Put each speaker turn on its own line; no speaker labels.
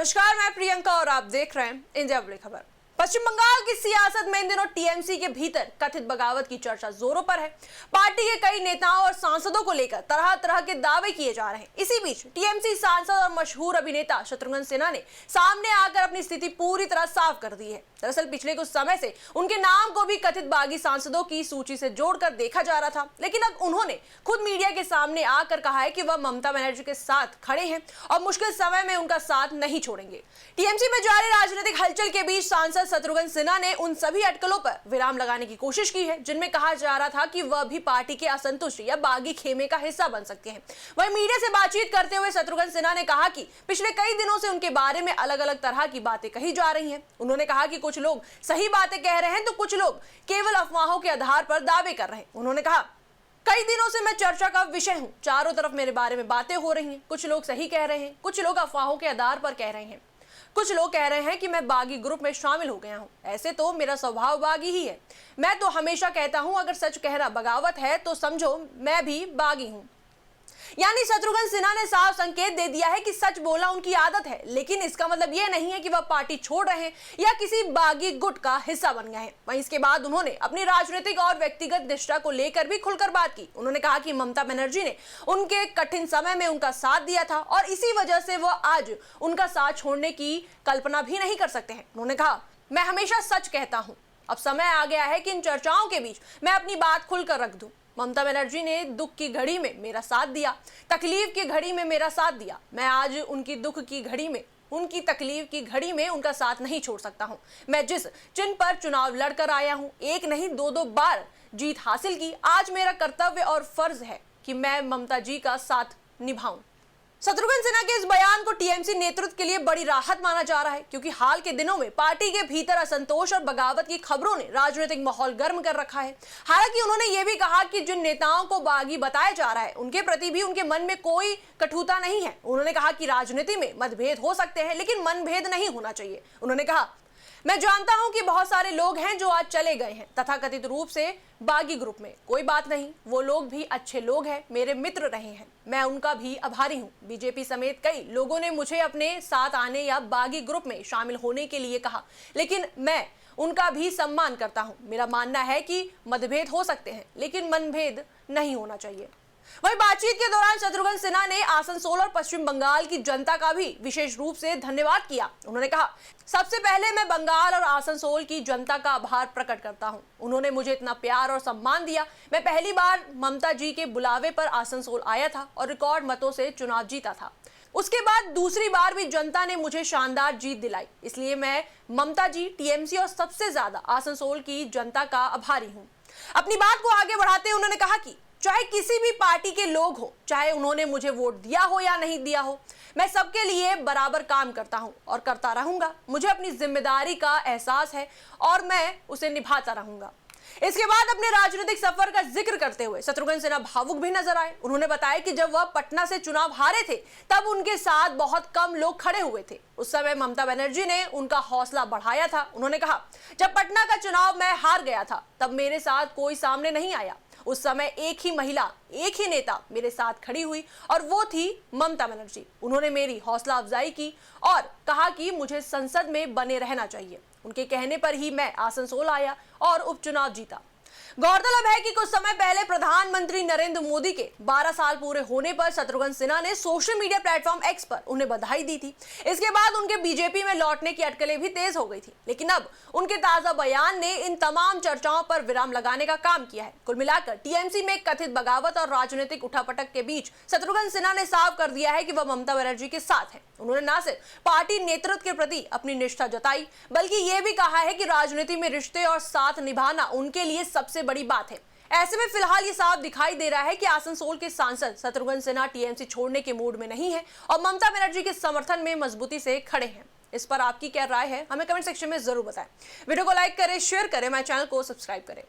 नमस्कार, मैं प्रियंका और आप देख रहे हैं इंडिया बड़ी खबर। पश्चिम बंगाल की सियासत में इन दिनों टीएमसी के भीतर कथित बगावत की चर्चा जोरों पर है। पार्टी के कई नेताओं और सांसदों को लेकर तरह तरह के दावे किए जा रहे हैं। इसी बीच टीएमसी सांसद और मशहूर अभिनेता शत्रुघ्न सिन्हा ने सामने आकर अपनी स्थिति पूरी तरह साफ कर दी है। दरअसल पिछले कुछ समय से उनके नाम को भी कथित बागी सांसदों की सूची से जोड़कर देखा जा रहा था, लेकिन अब उन्होंने खुद मीडिया के सामने आकर कहा है कि वह ममता बनर्जी के साथ खड़े हैं और मुश्किल समय में उनका साथ नहीं छोड़ेंगे। टीएमसी में जारी राजनीतिक हलचल के बीच सांसद शत्रुघ्न सिन्हा ने उन सभी अटकलों पर विराम लगाने की कोशिश की है जिनमें कहा जा रहा था कि वह भी पार्टी के असंतुष्ट या बागी खेमे का हिस्सा बन सकते हैं। वहीं मीडिया से बातचीत करते हुए शत्रुघ्न सिन्हा ने कहा कि पिछले कई दिनों से उनके बारे में अलग अलग तरह की बातें कही जा रही हैं। उन्होंने कहा कि कुछ लोग सही बातें कह रहे हैं तो कुछ लोग केवल अफवाहों के आधार पर दावे कर रहे हैं। उन्होंने कहा, कई दिनों से मैं चर्चा का विषय हूं, चारों तरफ मेरे बारे में बातें हो रही हैं। कुछ लोग सही कह रहे हैं, कुछ लोग अफवाहों के आधार पर कह रहे हैं। कुछ लोग कह रहे हैं कि मैं बागी ग्रुप में शामिल हो गया हूं। ऐसे तो मेरा स्वभाव बागी ही है। मैं तो हमेशा कहता हूं, अगर सच कहना बगावत है तो समझो मैं भी बागी हूं। यानी शत्रुघ्न सिन्हा ने साफ संकेत दे दिया है कि सच बोलना उनकी आदत है, लेकिन इसका मतलब यह नहीं है कि वह पार्टी छोड़ रहे हैं या किसी बागी गुट का हिस्सा बन गए हैं। वहीं इसके बाद उन्होंने अपनी राजनीतिक और व्यक्तिगत निष्ठा को लेकर भी खुलकर बात की। उन्होंने कहा कि ममता बनर्जी ने उनके कठिन समय में उनका साथ दिया था और इसी वजह से वह आज उनका साथ छोड़ने की कल्पना भी नहीं कर सकते हैं। उन्होंने कहा, मैं हमेशा सच कहता हूं। अब समय आ गया है कि इन चर्चाओं के बीच मैं अपनी बात खुलकर रख दूं। ममता बनर्जी ने दुख की घड़ी में मेरा साथ दिया, तकलीफ की घड़ी में मेरा साथ दिया। मैं आज उनकी दुख की घड़ी में, उनकी तकलीफ की घड़ी में उनका साथ नहीं छोड़ सकता हूं। मैं जिस चिन्ह पर चुनाव लड़कर आया हूं, एक नहीं दो बार जीत हासिल की। आज मेरा कर्तव्य और फर्ज है कि मैं ममता जी का साथ निभाऊं। शत्रुघ्न सिन्हा के इस बयान को टीएमसी नेतृत्व के लिए बड़ी राहत माना जा रहा है, क्योंकि हाल के दिनों में पार्टी के भीतर असंतोष और बगावत की खबरों ने राजनीतिक माहौल गर्म कर रखा है। हालांकि उन्होंने ये भी कहा कि जिन नेताओं को बागी बताया जा रहा है उनके प्रति भी उनके मन में कोई कटुता नहीं है। उन्होंने कहा कि राजनीति में मतभेद हो सकते हैं, लेकिन मनभेद नहीं होना चाहिए। उन्होंने कहा, मैं जानता हूं कि बहुत सारे लोग हैं जो आज चले गए हैं तथाकथित रूप से बागी ग्रुप में। कोई बात नहीं, वो लोग भी अच्छे लोग हैं, मेरे मित्र रहे हैं, मैं उनका भी आभारी हूं। बीजेपी समेत कई लोगों ने मुझे अपने साथ आने या बागी ग्रुप में शामिल होने के लिए कहा, लेकिन मैं उनका भी सम्मान करता हूं। मेरा मानना है कि मतभेद हो सकते हैं, लेकिन मनभेद नहीं होना चाहिए। वहीं बातचीत के दौरान शत्रुघ्न सिन्हा ने आसनसोल और पश्चिम बंगाल की जनता का भी विशेष रूप से धन्यवाद किया। उन्होंने कहा, सबसे पहले मैं बंगाल और आसनसोल की जनता का आभार प्रकट करता हूं। उन्होंने मुझे इतना प्यार और सम्मान दिया। मैं पहली बार ममता जी के बुलावे पर आसनसोल आया था और रिकॉर्ड मतों से चुनाव जीता था। उसके बाद दूसरी बार भी जनता ने मुझे शानदार जीत दिलाई। इसलिए मैं ममता जी, टीएमसी और सबसे ज्यादा आसनसोल की जनता का आभारी हूं। अपनी बात को आगे बढ़ाते हुए उन्होंने कहा कि चाहे किसी भी पार्टी के लोग हो, चाहे उन्होंने मुझे वोट दिया हो या नहीं दिया हो, मैं सबके लिए बराबर काम करता हूं और करता रहूंगा। मुझे अपनी जिम्मेदारी का एहसास है और मैं उसे निभाता रहूंगा। इसके बाद अपने राजनीतिक सफर का जिक्र करते हुए शत्रुघ्न सिन्हा भावुक भी नजर आए। उन्होंने बताया कि जब वह पटना से चुनाव हारे थे तब उनके साथ बहुत कम लोग खड़े हुए थे। उस समय ममता बनर्जी ने उनका हौसला बढ़ाया था। उन्होंने कहा, जब पटना का चुनाव मैं हार गया था तब मेरे साथ कोई सामने नहीं आया। उस समय एक ही महिला, एक ही नेता मेरे साथ खड़ी हुई और वो थी ममता बनर्जी। उन्होंने मेरी हौसला अफजाई की और कहा कि मुझे संसद में बने रहना चाहिए। उनके कहने पर ही मैं आसनसोल आया और उपचुनाव जीता। गौरतलब है कि कुछ समय पहले प्रधानमंत्री नरेंद्र मोदी के 12 साल पूरे होने पर शत्रुघ्न सिन्हा ने सोशल मीडिया प्लेटफॉर्म एक्स पर उन्हें बधाई दी थी। इसके बाद उनके बीजेपी में लौटने की अटकलें भी तेज हो गई थी, लेकिन अब उनके ताजा बयान ने इन तमाम चर्चाओं पर विराम लगाने का काम किया है। कुल मिलाकर टीएमसी में कथित बगावत और राजनीतिक उठापटक के बीच शत्रुघ्न सिन्हा ने साफ कर दिया है कि वह ममता बनर्जी के साथ है। उन्होंने न सिर्फ पार्टी नेतृत्व के प्रति अपनी निष्ठा जताई, बल्कि यह भी कहा है कि राजनीति में रिश्ते और साथ निभाना उनके लिए सबसे बड़ी बात है। ऐसे में फिलहाल ये साफ दिखाई दे रहा है कि आसनसोल के सांसद शत्रुघ्न सिन्हा टीएमसी छोड़ने के मूड में नहीं है और ममता बनर्जी के समर्थन में मजबूती से खड़े हैं। इस पर आपकी क्या राय है, हमें कमेंट सेक्शन में जरूर बताएं। वीडियो को लाइक करें, शेयर करें, हमारे चैनल को सब्सक्राइब करें।